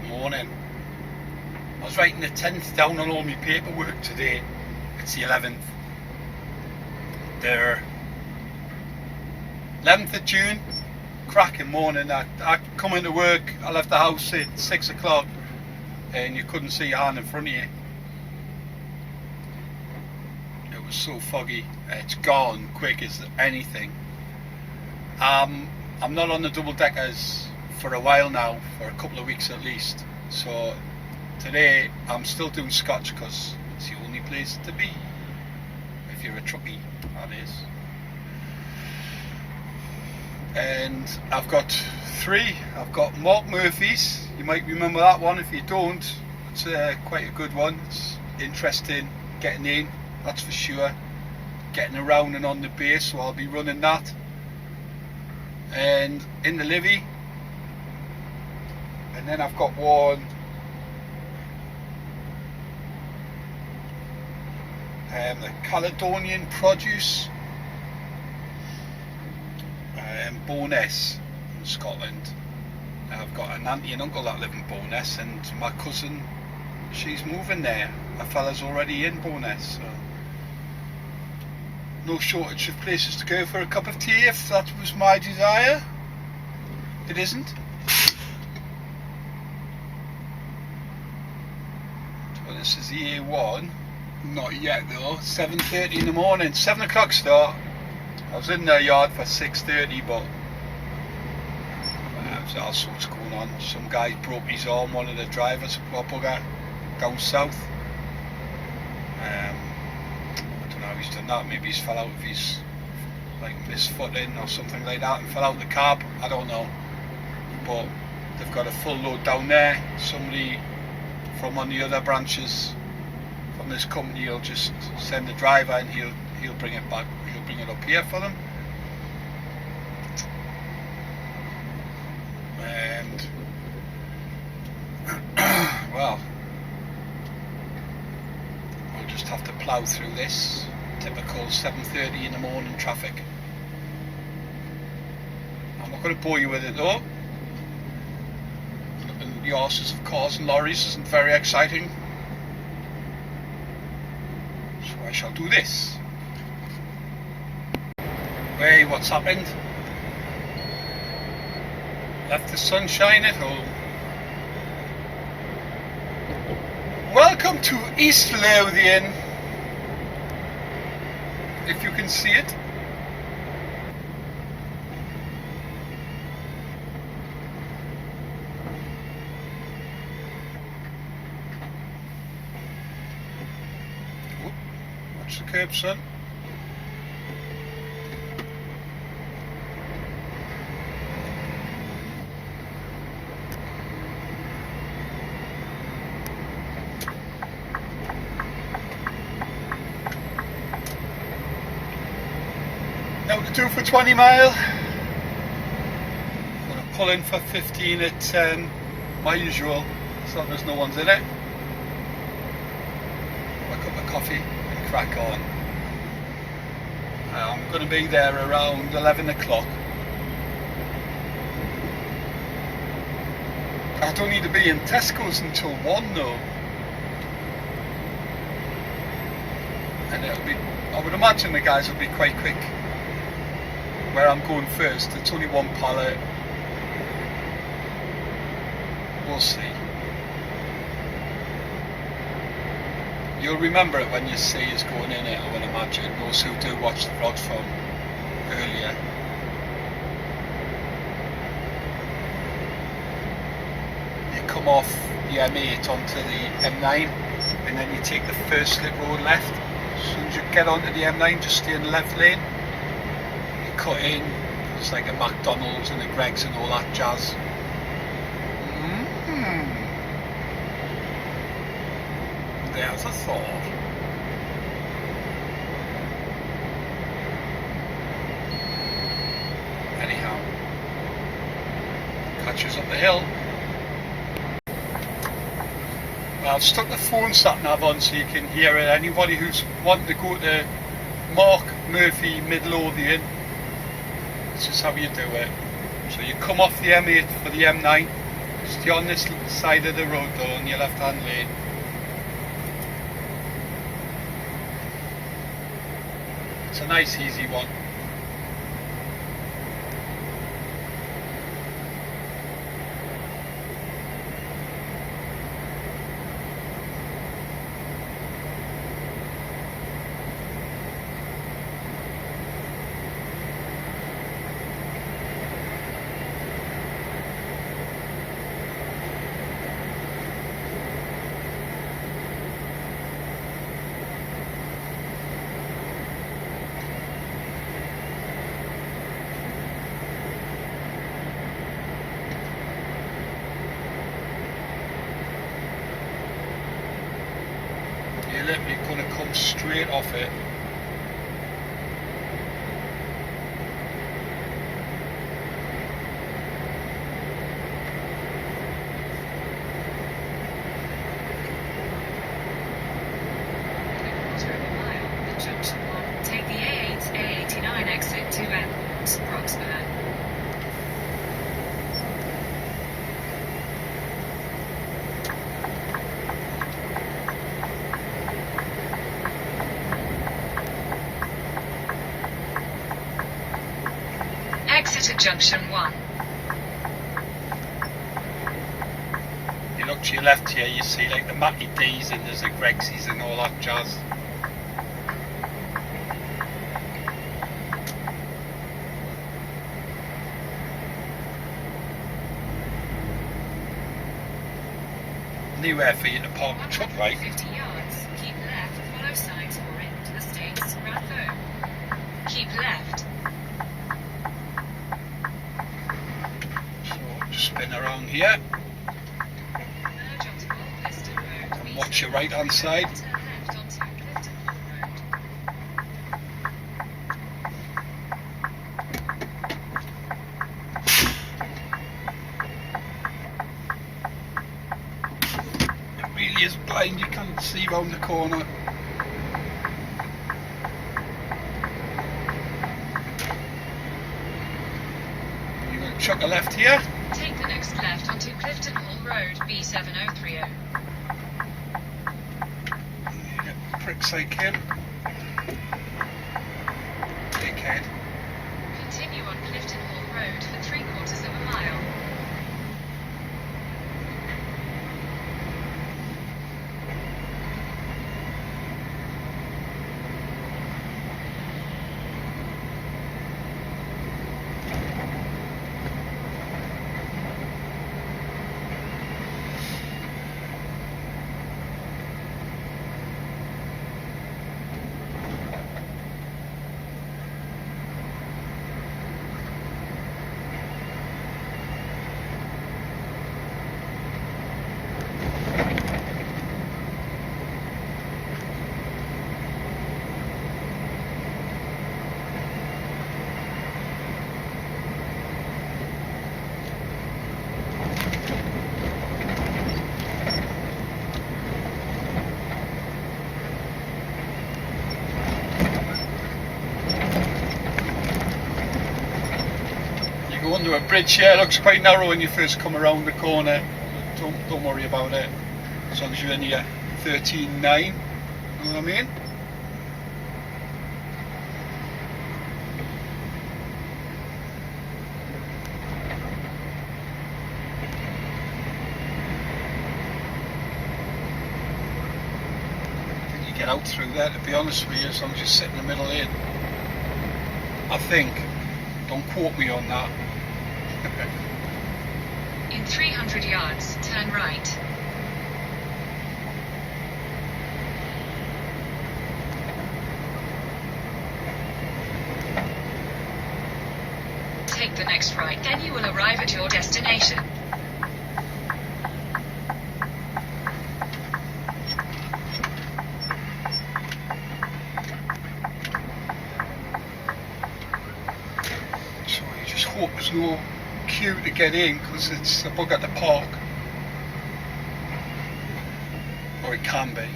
morning. I was writing the 10th down on all my paperwork today. It's the 11th. The 11th of June, cracking morning. I come into work, I left the house at 6 o'clock and you couldn't see your hand in front of you. It was so foggy. It's gone quick as anything. I'm not on the double deckers for a while now, for a couple of weeks at least. So today I'm still doing Scotch because it's the only place to be. If you're a truckie, that is. And I've got three. I've got Mark Murphy's. You might remember that one. If you don't, it's quite a good one. It's interesting getting in, that's for sure. Getting around and on the base, so I'll be running that. And in the Livy. And then I've got one the Caledonian produce Bowness in Scotland. I've got an auntie and uncle that live in Bowness, and my cousin, she's moving there. A fella's already in Bowness, so no shortage of places to go for a cup of tea if that was my desire. It isn't. So this is the A1. Not yet though. 7:30 in the morning. 7 o'clock start. I was in the yard for 6:30, but there's all sorts going on. Some guy broke his arm, one of the drivers, poor bugger, down south. I don't know how he's done that. Maybe he's fell out of his, like, misfooting or something like that and fell out the cab. I don't know. But they've got a full load down there. Somebody from one of the other branches from this company will just send the driver and he'll bring it back. He'll bring it up here for them. And well, we'll just have to plough through this typical 7:30 in the morning traffic. I'm not going to bore you with it though. Looking at the horses of cars and lorries isn't very exciting. So I shall do this. Hey, what's happened? Left the sunshine at home. Welcome to East Lothian, if you can see it. Oop, watch the curb, son. Now to do for 20 mile. I'm going to pull in for 15 at my usual, so there's no one's in it. A cup of coffee and crack on. I'm going to be there around 11 o'clock. I don't need to be in Tesco's until 1 though. And it'll be, I would imagine the guys will be quite quick. Where I'm going first, it's only one pallet. We'll see. You'll remember it when you see us going in it, I would imagine. Those who do watch the vlogs from earlier. You come off the M8 onto the M9 and then you take the first slip road left. As soon as you get onto the M9, just stay in the left lane. Cut in, it's like a McDonald's and a Greggs and all that jazz. There's a thought. Anyhow, catch us up the hill. Well, I've stuck the phone sat nav on so you can hear it. Anybody who's wanting to go to Mark Murphy Midlothian, this is how you do it. So you come off the M8 for the M9, Stay on this side of the road though, on your left hand lane. It's a nice easy one. You're literally going to come straight off it. Take the A8, A89 exit to Airport, Proxima. Exit at junction 1. You look to your left here, you see like the Mackie D's and there's the Gregsies and all that jazz. Anywhere for you to park the truck, right? 50 yards. Keep left, follow signs for into the States, Ratho. Keep left. So just spin around here Merge onto Old Liston Road. and watch your right hand side. Turn left onto Clifton Hall Road. It really is blind, you can't see round the corner. You're going to chuck a left here. Take the next left onto Clifton Hall Road, B7030. Pricks I can. Dickhead. Continue on Clifton Hall Road for 3/4 of a mile. Go under a bridge here, it looks quite narrow when you first come around the corner. Don't worry about it, as long as you're in here 13.9, you know what I mean? I think you get out through there, to be honest with you, as long as you sit in the middle lane. I think, don't quote me on that. In 300 yards, turn right. Take the next right, then you will arrive at your destination. So you just hope there's no queue to get in, because it's a bug at the park, or it can be.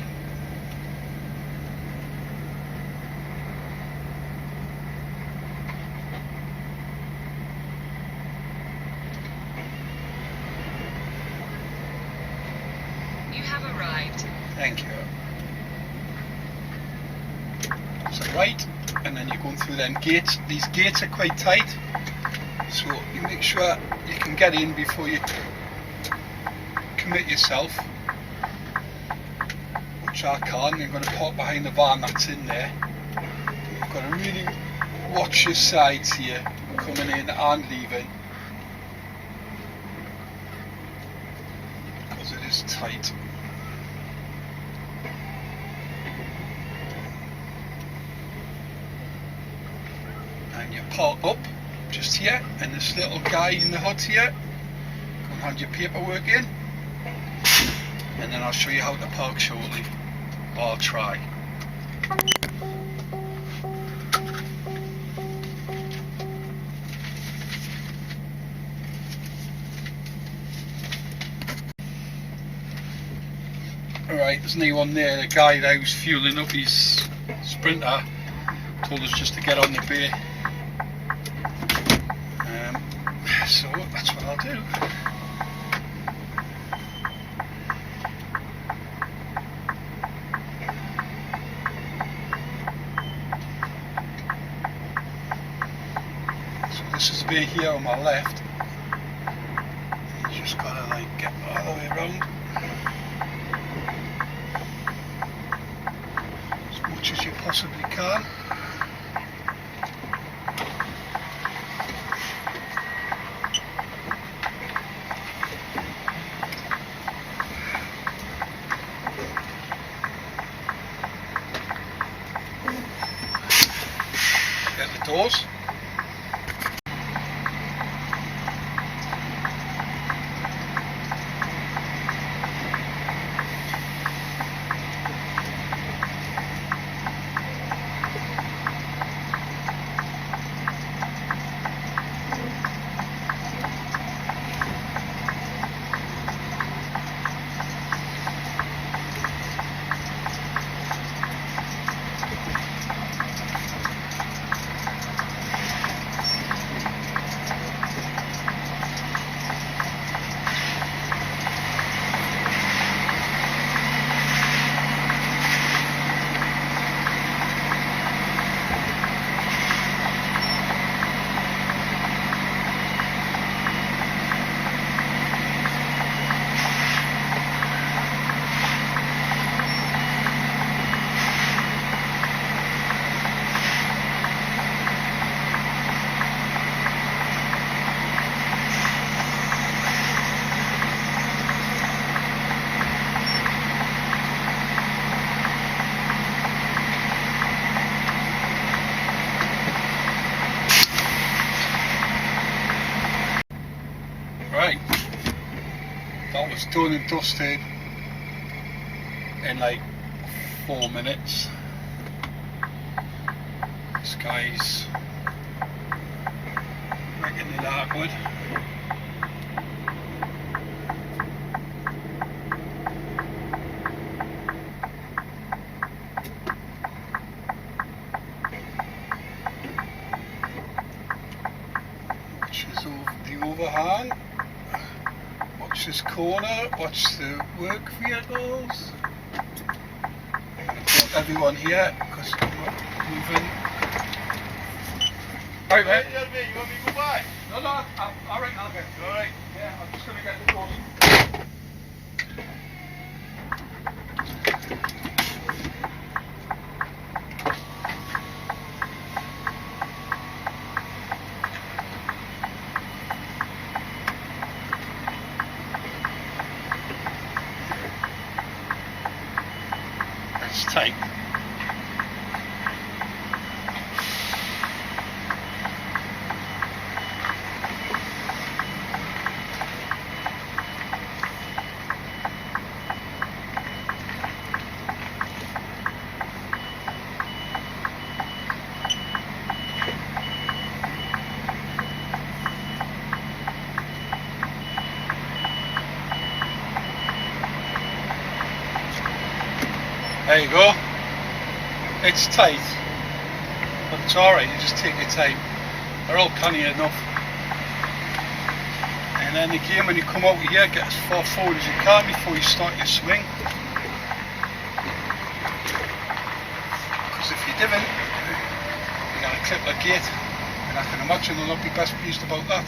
have arrived. Thank you. So right, and then you're going through them gates. These gates are quite tight, so you make sure you can get in before you commit yourself, which I can. You're going to park behind the van that's in there. You've got to really watch your sides here, coming in and leaving, because it is tight. And you park up just here, and this little guy in the hut here, go and hand your paperwork in, and then I'll show you how to park shortly, or I'll try. Alright, there's no one there. The guy that was fueling up his Sprinter told us just to get on the bay. So that's what I'll do. So this is the bay here on my left. You just gotta like get all the way around. Much as you possibly can. Get the doors. Right, that was done and dusted in like 4 minutes. This guy's making it awkward. Which is the overhang. Watch this corner, watch the work vehicles. I'm going to put everyone here because we're moving. Alright, mate. You want me to go by? No, alright, I'll get it. Alright. Yeah, I'm just going to get the doors. It's tight. There you go. It's tight, but it's alright, you just take your time. They're all canny enough. And And then again, when you come out here, get as far forward as you can before you start your swing. Because if you didn't, you're going to clip the gate, and I can imagine they'll not be best pleased about that.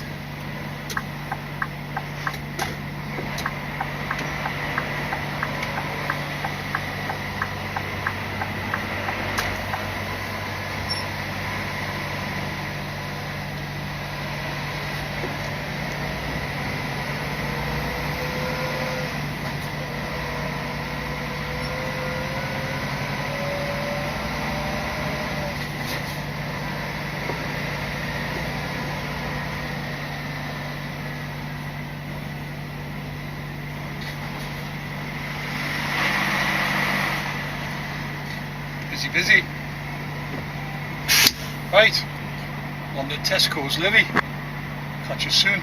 Busy. Right, on to Tesco's, Livy. Catch you soon.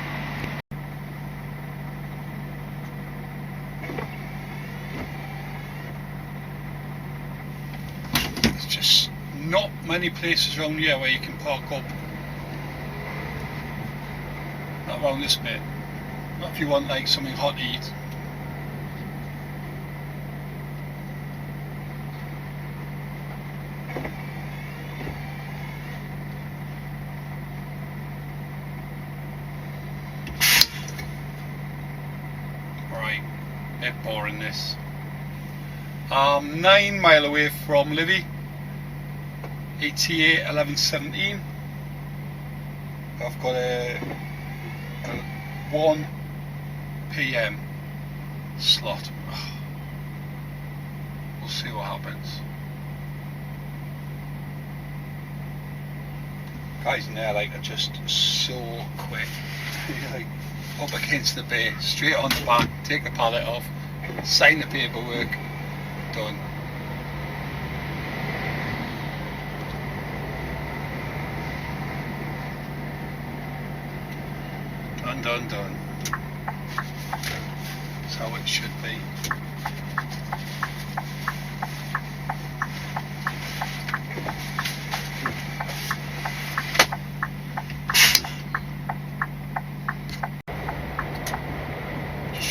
There's just not many places around here where you can park up. Not around this bit. Not if you want like something hot to eat. Bit boring this. 9 mile away from Livy, ETA 11:17. I've got a 1 PM slot. We'll see what happens. Guys in there like are just so quick. Like, up against the bay, straight on the back, take the pallet off, sign the paperwork, done. Done. That's how it should be.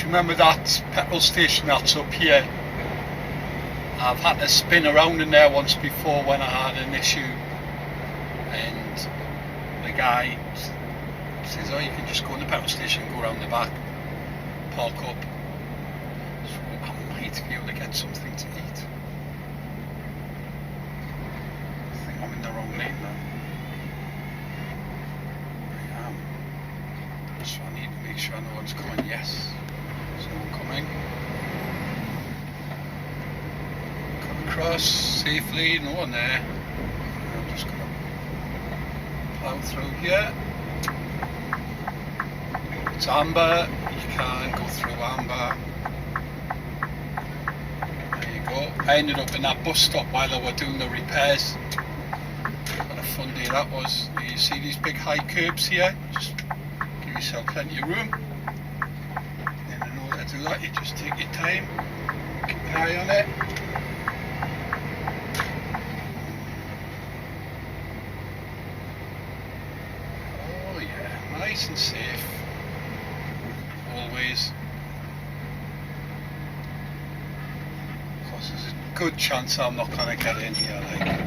Remember that petrol station that's up here? I've had to spin around in there once before when I had an issue, and the guy says, oh, you can just go in the petrol station and go around the back, park up. So I might be able to get something to eat. I think I'm in the wrong lane now. I am. So I need to make sure no one's coming. Yes. Coming. Come across safely, no one there. I'm just going to plough through here. It's amber, you can go through amber. There you go. I ended up in that bus stop while they were doing the repairs. What a fun day that was. You see these big high curbs here? Just give yourself plenty of room. To do that, you just take your time, keep an eye on it. Oh yeah, nice and safe, always. Of course, there's a good chance I'm not going to get in here, like.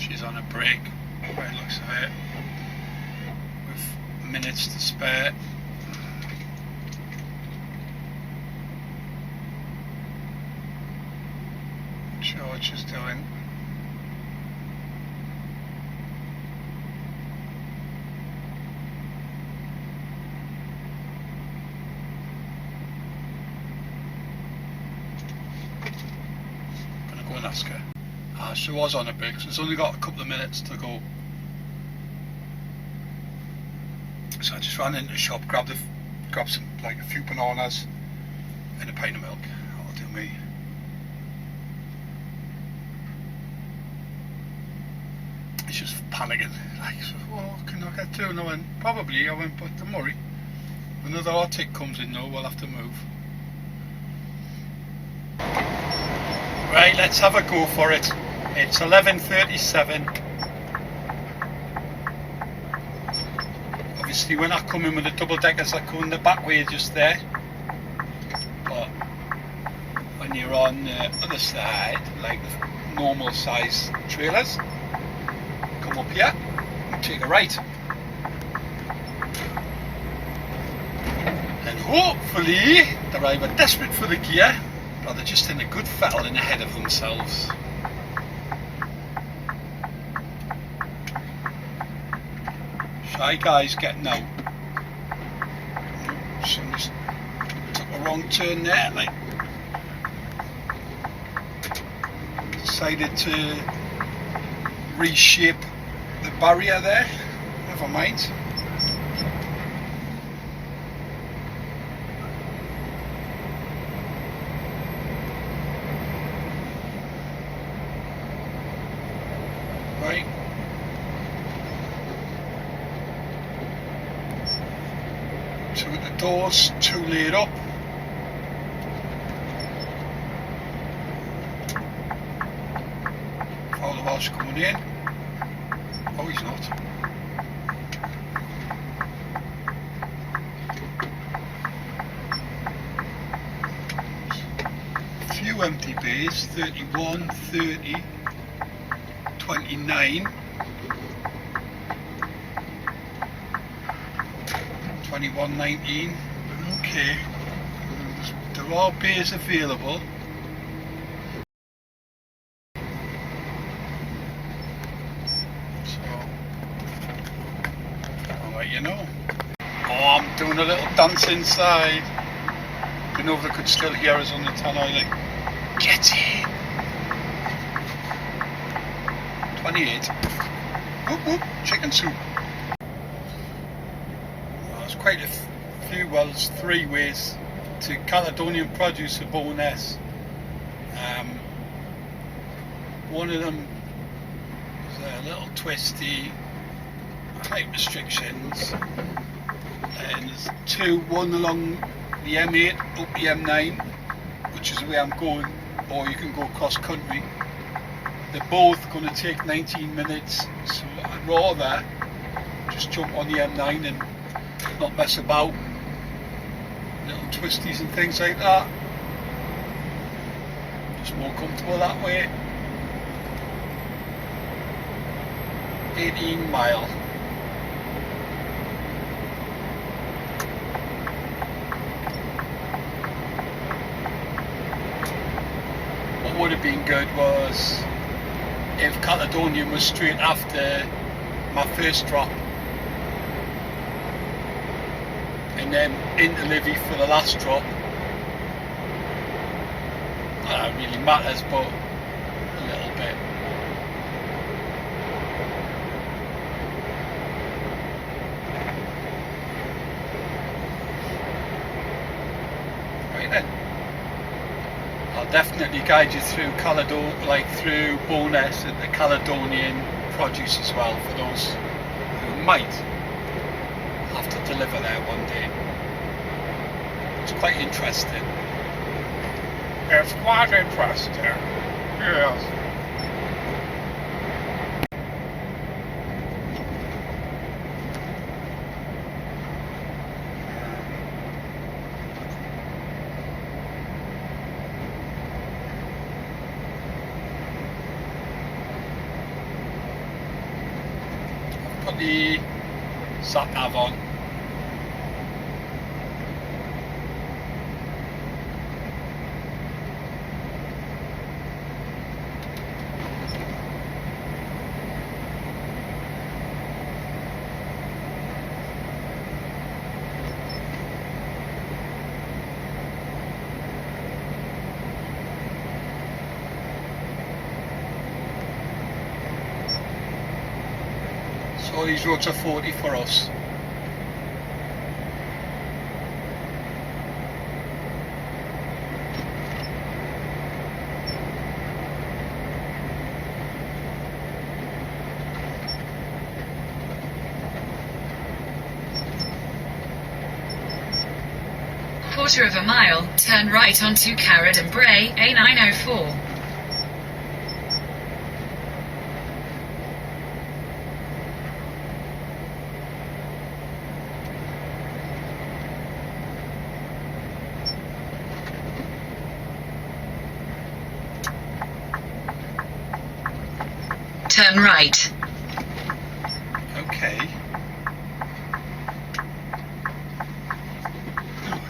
She's on a break, by the looks of it, with minutes to spare. Not sure what she's doing. ask her. She was on a break, so it's only got a couple of minutes to go. So I just ran into the shop, grabbed some, like a few bananas and a pint of milk. That'll do me. She's panicking, like, oh, can I get through? And I went, probably. I went, but don't worry. When another Arctic comes in, though, we'll have to move. Right, let's have a go for it. It's 11:37. Obviously, when I come in with the double deckers, I go in the back way just there. But when you're on the other side, like the normal size trailers, come up here and take a right. And hopefully, they're either desperate for the gear or they're just in a good fettling ahead of themselves. Shy guys getting out. Someone just took a wrong turn there, like decided to reshape the barrier there. Never mind. Right. Two of the doors, two laid up. All the Welsh coming in. Oh, he's not. A few empty bays, 31, 30, 29, 21, 19. Okay. There are bays available. You know. Oh, I'm doing a little dance inside. Don't know if they could still hear us on the tannoy, like, get in. 28. Whoop whoop, chicken soup. Well, there's quite a few, well, there's 3 ways to Caledonian produce at Bowness. One of them is a little twisty, height restrictions, and there's 2, one along the M8 up the M9, which is the way I'm going, or you can go cross country. They're both going to take 19 minutes, so I'd rather just jump on the M9 and not mess about, little twisties and things like that. Just more comfortable that way. 18 mile. What would have been good was if Caledonian was straight after my first drop and then into Livy for the last drop. That really matters, but a little bit. Right then. I'll definitely guide you through through Bowness and the Caledonian produce as well, for those who might have to deliver there one day. It's quite interesting. It's quite interesting, yes. Put the sat nav on. all these roads are 40 for us. Quarter of a mile, turn right onto Caledonian Bray, A904. Turn right. Okay.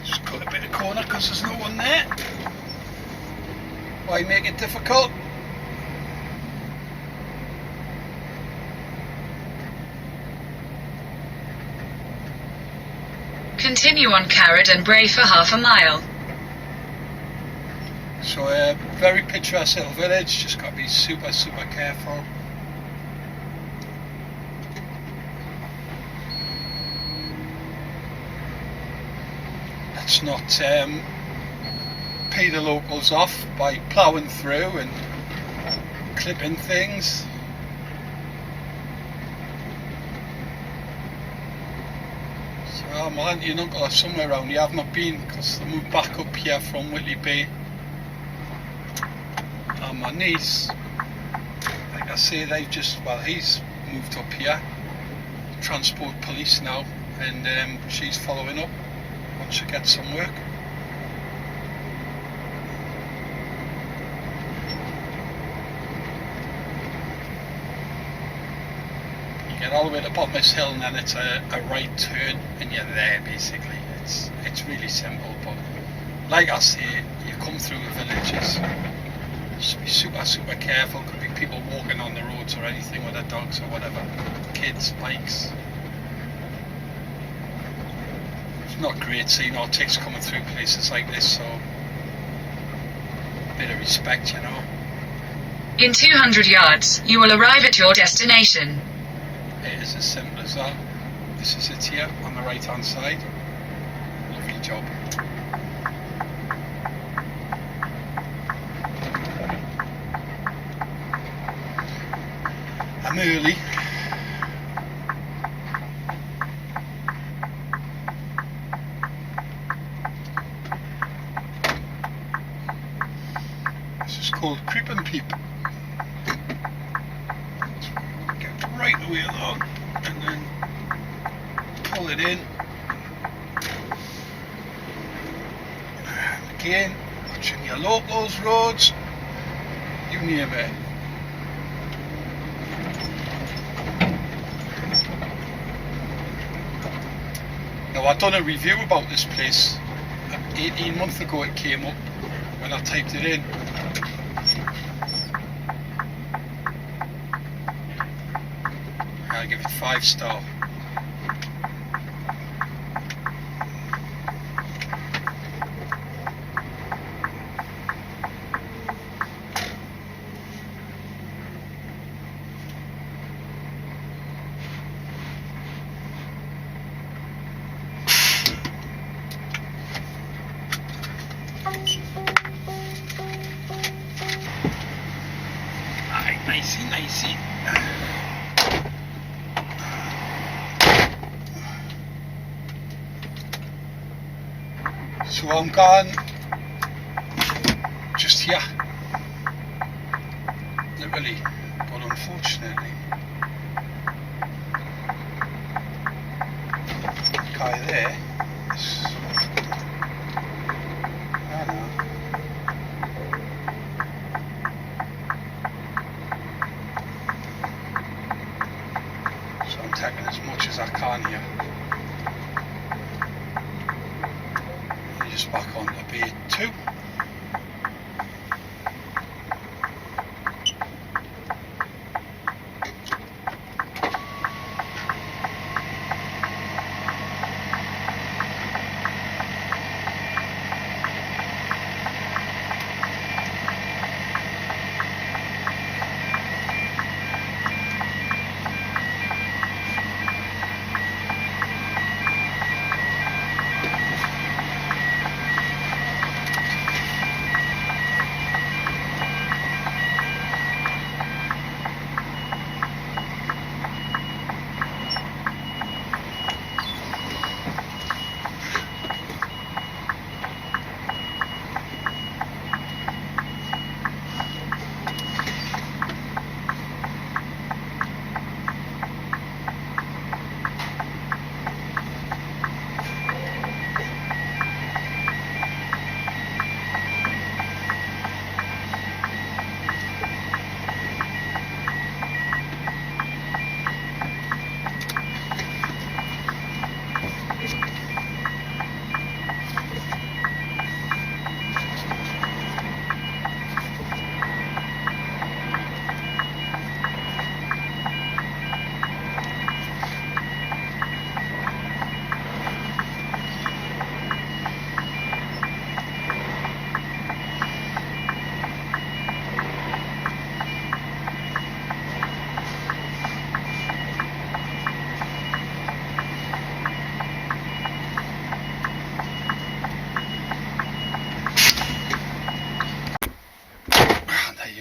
Just cut a bit of corner because there's no one there. Why make it difficult? Continue on Caledonian Bray for half a mile. So a very picturesque little village, just got to be super careful. Let's not pay the locals off by ploughing through and clipping things. So my auntie and uncle are somewhere around here. I've not been because they moved back up here from Whitley Bay. And my niece, like I say, they've just, well, he's moved up here, transport police now, and she's following up once she gets some work. You get all the way to Bottomless Hill and then it's a right turn and you're there basically. It's really simple, but like I say, you come through the villages, just be super careful. Could be people walking on the roads or anything with their dogs or whatever, kids, bikes. It's not great seeing artists coming through places like this, so a bit of respect, you know. In 200 yards, you will arrive at your destination. It is as simple as that. This is it here on the right hand side. Lovely job. I'm early. This is called Creep and Peep. Get right the way along and then pull it in. And again, watching your locals, roads, you name it. Now I've done a review about this place 18 months ago. It came up when I typed it in. I'll give it 5-star. Nicey. So I'm gone just here, literally, but unfortunately, the guy there is, I don't know. So I'm taking as much as I can here. Just back on to bay 2.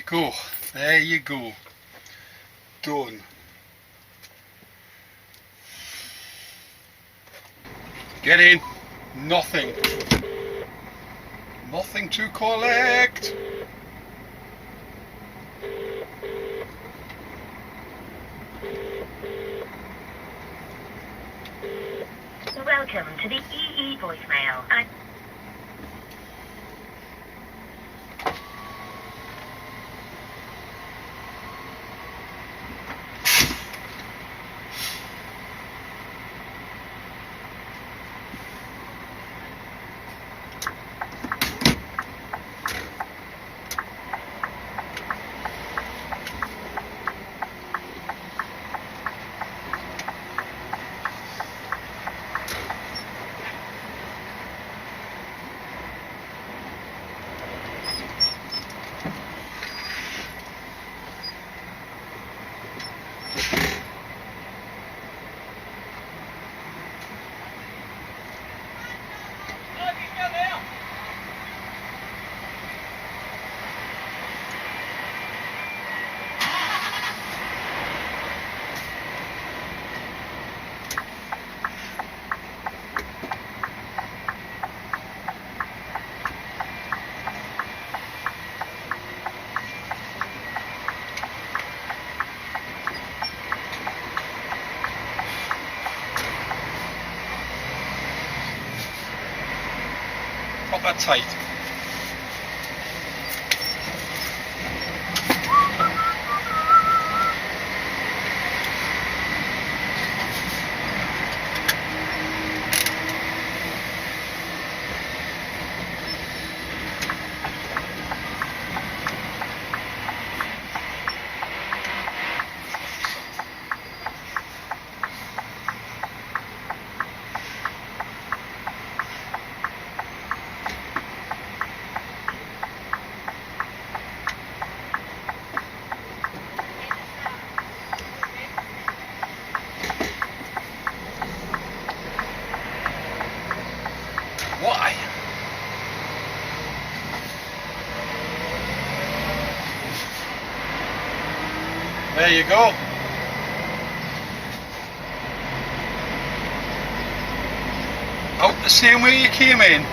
go. There you go. Done. Get in. Nothing. Nothing to collect. Welcome to the EE voicemail. Proper tight. Why? There you go. Out the same way you came in.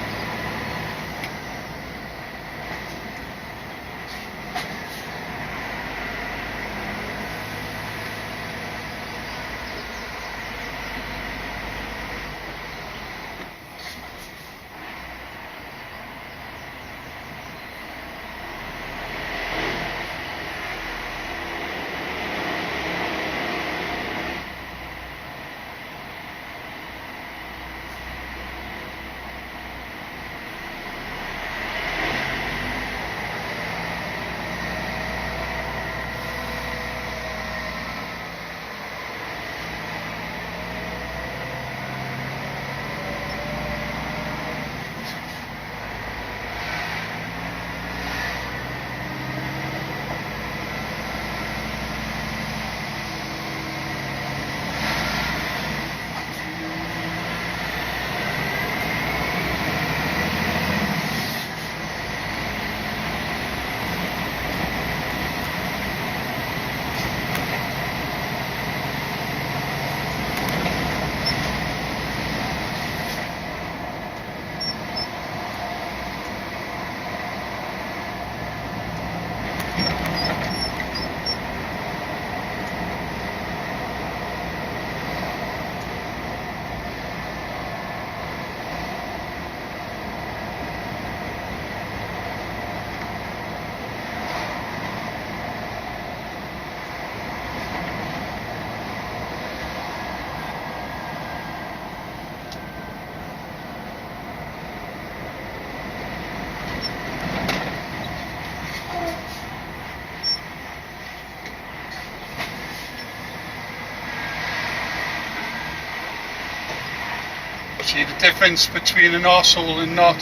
See the difference between an arsehole and not?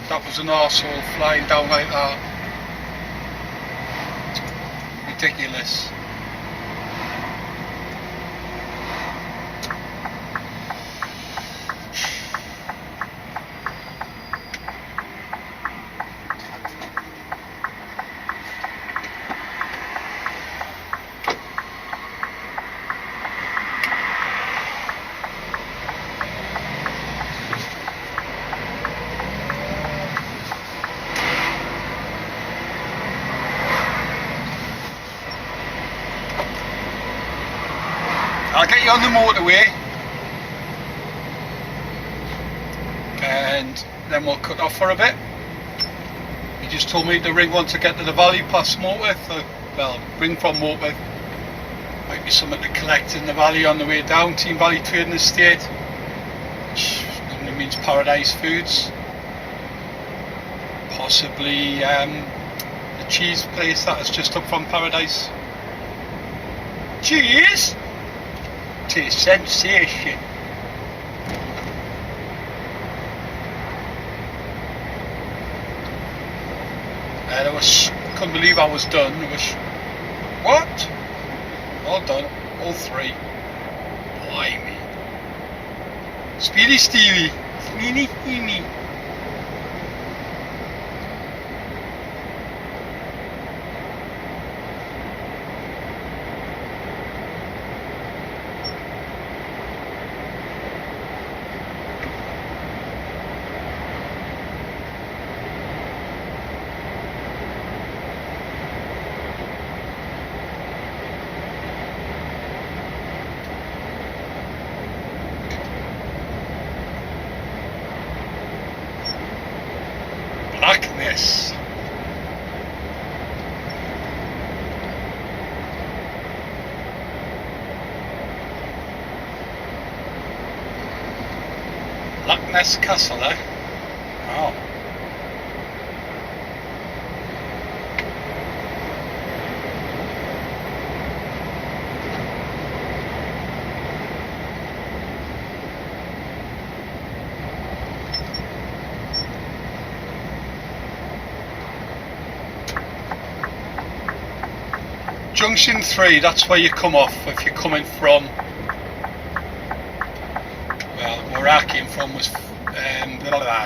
That was an arsehole flying down like that. Ridiculous. 30 on the motorway, and then we'll cut off for a bit. He just told me to ring once I get to the valley past Morpeth, well, ring from Morpeth. Might be something to collect in the valley on the way down, Team Valley Trading Estate, which normally means Paradise Foods. Possibly the cheese place that is just up from Paradise. Cheese! Tastes sensation. Couldn't believe I was done. What? All done, all 3. Blimey. Speedy Stevie. Speedy Stevie. Blackness. Blackness Castle, eh? Oh. Junction 3, that's where you come off if you're coming from, well, where I came from was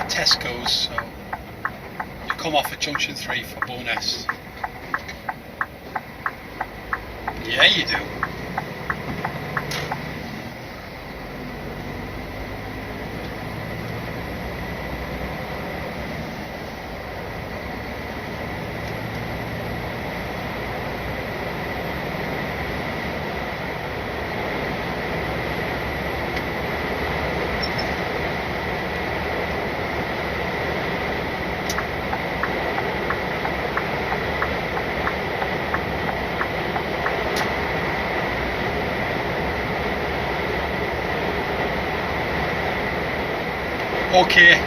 Tesco's, so you come off at Junction 3 for Bowness. Yeah, you do. Okay,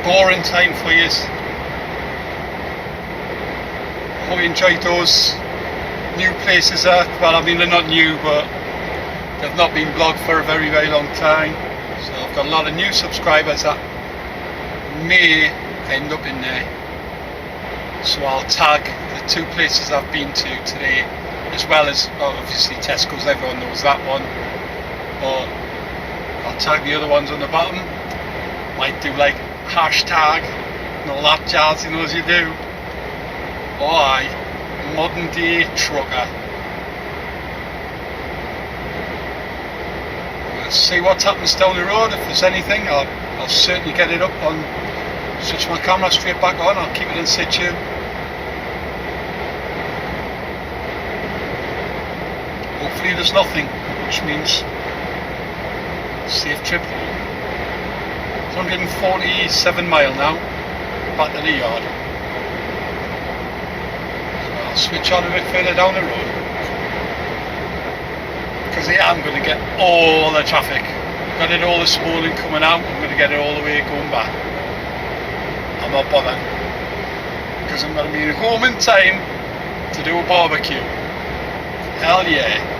boring time for you. Hope you enjoyed those new places there. Well, I mean, they're not new, but they've not been vlogged for a very, very long time. So I've got a lot of new subscribers that may end up in there. So I'll tag the 2 places I've been to today, as well as obviously Tesco's, everyone knows that one. But I'll tag the other ones on the bottom. Might do like hashtag and all that jazz, you know, as you do. Oh aye, modern day trucker. We'll see what happens down the road. If there's anything, I'll certainly get it up on, switch my camera straight back on, I'll keep it in situ. Hopefully there's nothing, which means safe trip home. 147 mile now, back to the yard. So I'll switch on a bit further down the road, because yeah, I'm going to get all the traffic. Got it all this morning coming out, I'm going to get it all the way going back. I'm not bothered, because I'm going to be home in time to do a barbecue. Hell yeah.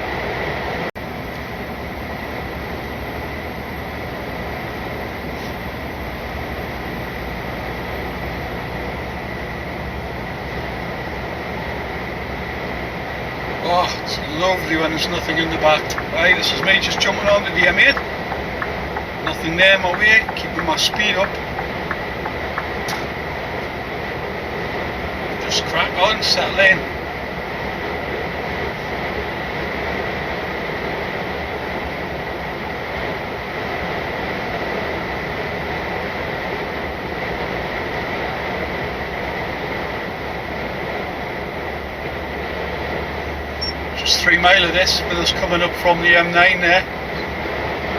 Oh, it's lovely when there's nothing in the back. Right, this is me just jumping onto the M8. Nothing there my way, keeping my speed up. Just crack on, settle in. Just 3 mile of this with us coming up from the M9 there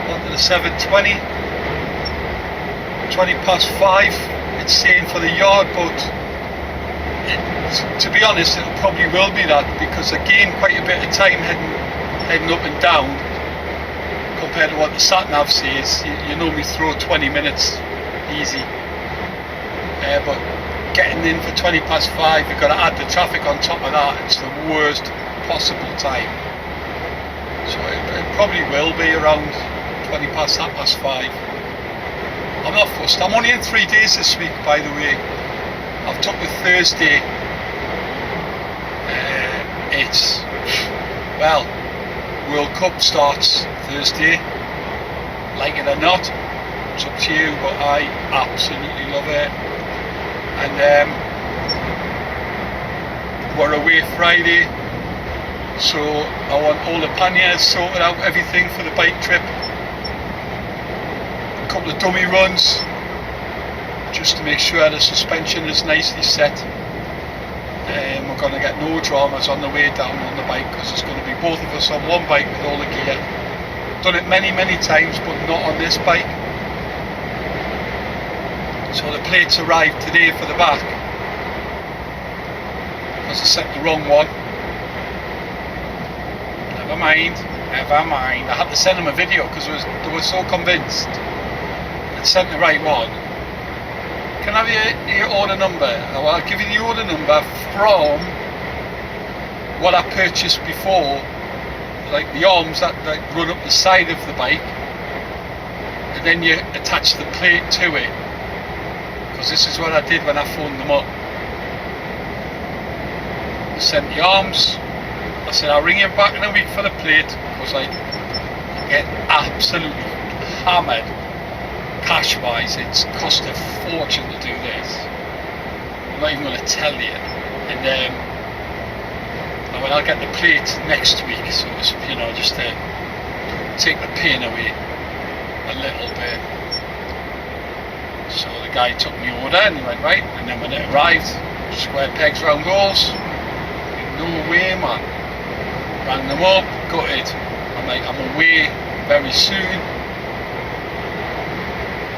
onto the 720. 20 past 5. It's saying for the yard, but to be honest, it probably will be that, because I gain quite a bit of time heading up and down compared to what the sat nav says. You normally throw 20 minutes easy, but getting in for 20 past 5, you've got to add the traffic on top of that. It's the worst possible time. So it probably will be around 20 past 5. I'm not fussed. I'm only in 3 days this week, by the way. I've took the Thursday. It's, well, World Cup starts Thursday. Like it or not, it's up to you, but I absolutely love it. And we're away Friday, so I want all the panniers sorted out, everything for the bike trip. A couple of dummy runs, just to make sure the suspension is nicely set. We're going to get no dramas on the way down on the bike, because it's going to be both of us on one bike with all the gear. Done it many times, but not on this bike. So the plates arrived today for the back, because I set the wrong one. Never mind. I had to send them a video because they were so convinced I'd sent the right one. Can I have your order number? Well, I'll give you the order number from what I purchased before, like the arms that run up the side of the bike, and then you attach the plate to it, because this is what I did when I phoned them up. I sent the arms. I said I'll ring you back in a week for the plate, because I get absolutely hammered cash wise. It's cost a fortune to do this. I'm not even going to tell you. And I'll get the plate next week, so it's, just to take the pain away a little bit. So the guy took me order and he went, right, and then when it arrived, square pegs round holes. No way, man. Rang them up, gutted. I'm like, I'm away very soon.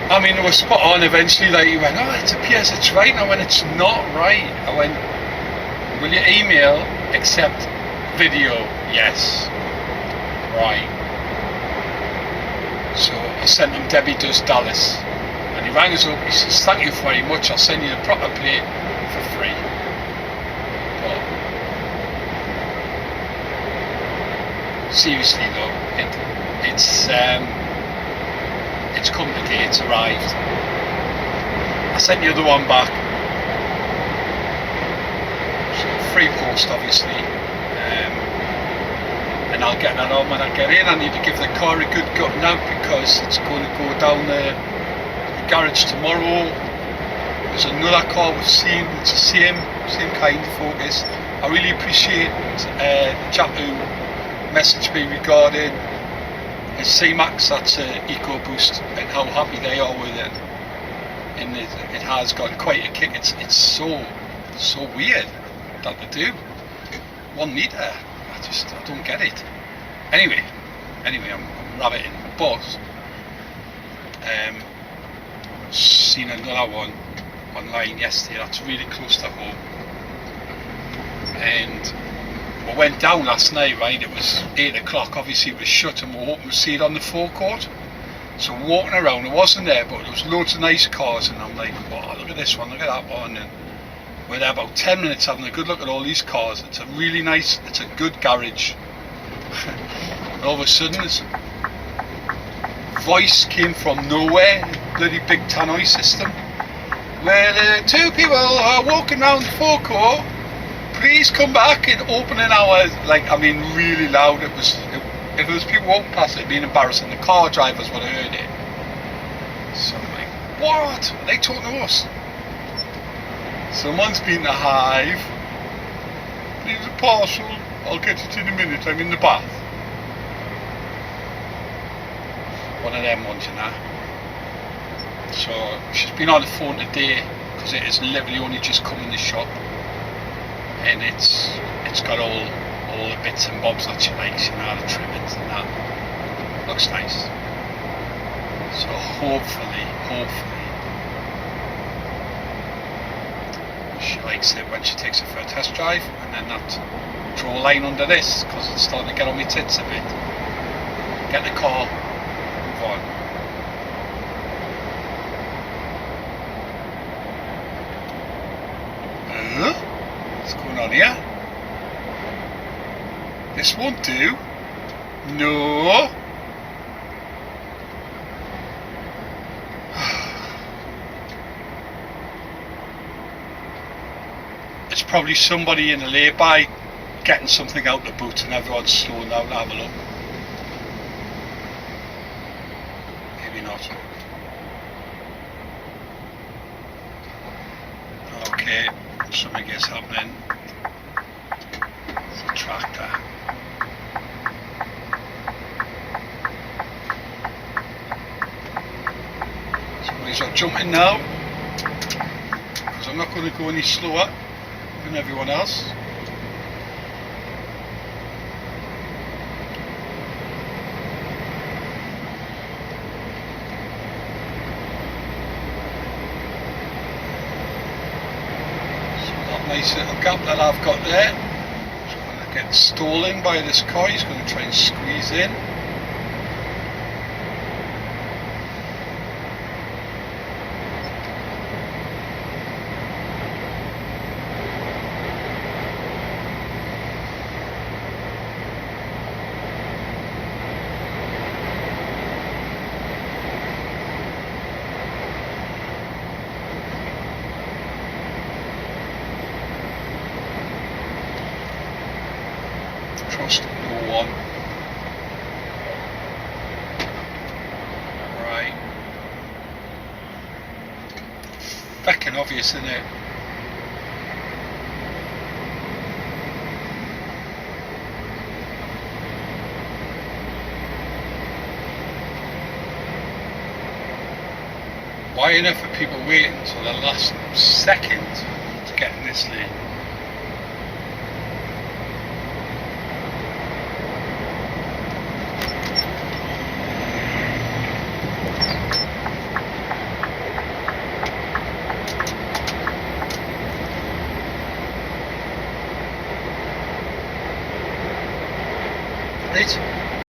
I mean, it was spot on eventually. Like, he went, oh, it appears it's right. And I went, it's not right. I went, will you email accept video? Yes. Right. So I sent him Debbie Does Dallas, and he rang us up. He says, thank you very much, I'll send you the proper plate for free. But seriously though, it's come today, it's arrived. I sent the other one back, so free post obviously, and I'll get that on when I get in. I need to give the car a good gutting out, because it's going to go down the garage tomorrow. There's another car we've seen, it's the same kind of Focus. I really appreciate the chap who messaged me regarding his C-Max, that's EcoBoost, and how happy they are with it. And it has got quite a kick. It's so weird that they do 1 litre. I don't get it. Anyway, I'm rabbiting. But seen another one online yesterday that's really close to home, and we went down last night, right? It was 8 o'clock, obviously it was shut, and we were hoping to see it on the forecourt. So walking around, it wasn't there, but there was loads of nice cars, and I'm like, oh, look at this one, look at that one. And we're there about 10 minutes having a good look at all these cars. It's a really nice, it's a good garage. And all of a sudden, this voice came from nowhere, bloody big tannoy system, where 2 people are walking around the forecourt. Please come back and open an hour. Like, I mean, really loud. If there was people walking past, it'd be embarrassing. The car drivers would have heard it. So I'm like, what? Are they talking to us? Someone's been to Hive. Please a parcel. I'll get it in a minute. I'm in the bath. One of them ones, you know. So she's been on the phone today, because it has literally only just come in the shop. And it's got all all the bits and bobs that she likes, you know, the trimmings and that. Looks nice. So hopefully she likes it when she takes it for a test drive, and then not draw a line under this, because it's starting to get on my tits a bit. Get the car, move on. What's going on here? This won't do. No. It's probably somebody in a lay-by getting something out the boot, and everyone's slowing down to have a look. Maybe not. Okay, something is happening. It's a tractor. Somebody's not jumping now, because I'm not going to go any slower than everyone else. Nice little gap that I've got there. It's going to get stolen by this car. He's going to try and squeeze in. Trust no one. Right. Fucking obvious, isn't it? Why enough for people waiting until the last second to get in this lane? Right.